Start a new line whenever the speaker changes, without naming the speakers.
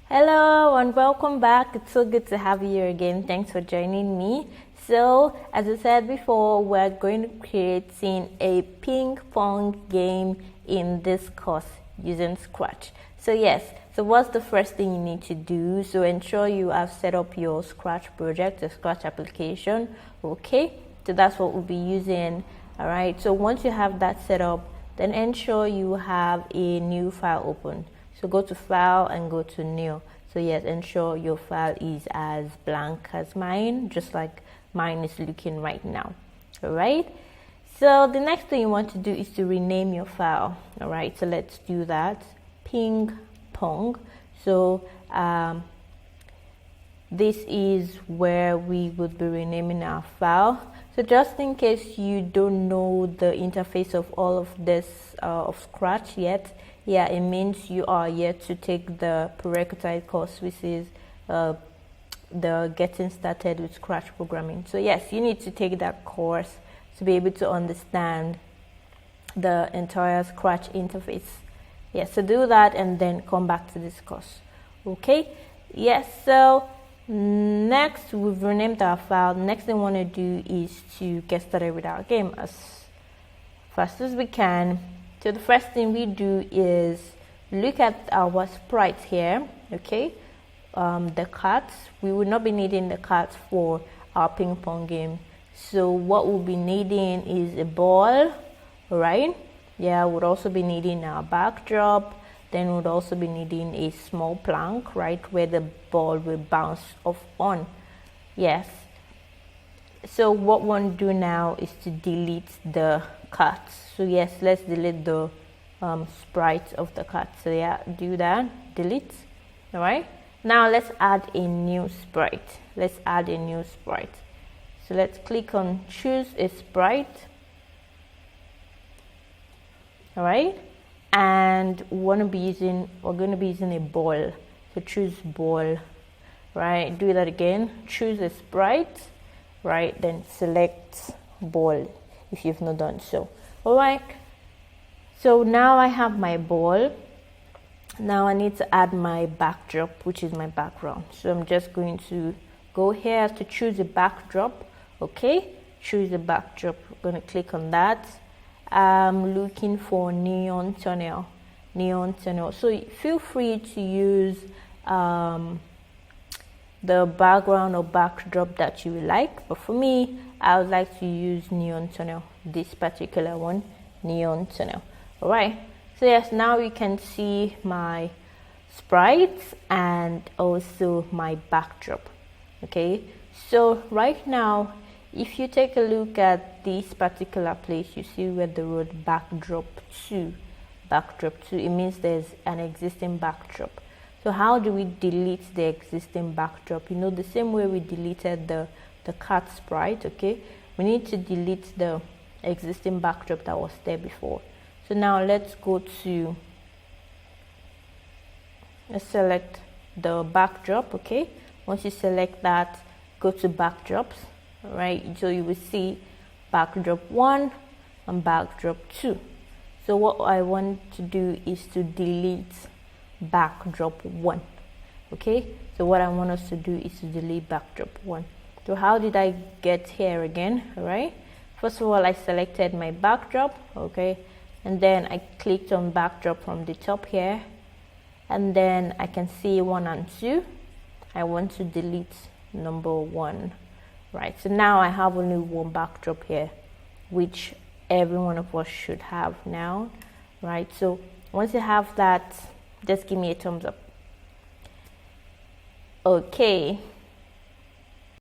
Hello and welcome back. It's so good to have you here again. Thanks for joining me. So, as I said before, we're going to creating a ping pong game in this course using Scratch. So yes, so what's the first thing you need to do? So ensure you have set up your Scratch project, the Scratch application. Okay, so that's what we'll be using. All right, so once you have that set up, then ensure you have a new file open. So go to file and go to new. So yes, ensure your file is as blank as mine, just like mine is looking right now. All right, so the next thing you want to do is to rename your file. All right, so let's do that. Ping pong. So this is where we would be renaming our file. So just in case you don't know the interface of all of this of Scratch yet, yeah, it means you are yet to take the prerequisite course, which is the getting started with Scratch programming. So yes, you need to take that course to be able to understand the entire Scratch interface. Yes, so do that and then come back to this course. Okay, yes, so next we've renamed our file. Next thing we want to do is to get started with our game as fast as we can. So the first thing we do is look at our sprites here. Okay, the cards, we will not be needing the cards for our ping pong game. So what we'll be needing is a ball, right? Yeah, we'll also be needing our backdrop. Then we'll also be needing a small plank, right, where the ball will bounce off on. Yes. So what we want to do now is to delete the cards. So yes, let's delete the sprite of the cards. So yeah, do that, delete. All right. Now let's add a new sprite. Let's add a new sprite. So let's click on choose a sprite. All right. And we're going to be using a ball. So choose ball, right? Do that again. Choose a sprite, right? Then select ball if you've not done so. All right. So now I have my ball. Now I need to add my backdrop, which is my background. So I'm just going to go here to choose a backdrop. Okay. Choose a backdrop. I'm going to click on that. I'm looking for neon tunnel. So feel free to use the background or backdrop that you like, but for me I would like to use neon tunnel, this particular one, neon tunnel. All right, so yes, now you can see my sprites and also my backdrop. Okay, so right now if you take a look at this particular place, you see where the word backdrop 2, it means there's an existing backdrop. So how do we delete the existing backdrop? You know, the same way we deleted the cat sprite, okay? We need to delete the existing backdrop that was there before. So now let's select the backdrop, okay? Once you select that, go to backdrops. Right, so you will see backdrop 1 and backdrop 2. So what I want to do is to delete backdrop 1. Okay, so what I want us to do is to delete backdrop 1. So how did I get here again? All right, first of all I selected my backdrop, okay, and then I clicked on backdrop from the top here, and then I can see 1 and 2. I want to delete number 1. Right, so now I have only one backdrop here, which every one of us should have now, right? So once you have that, just give me a thumbs up. Okay,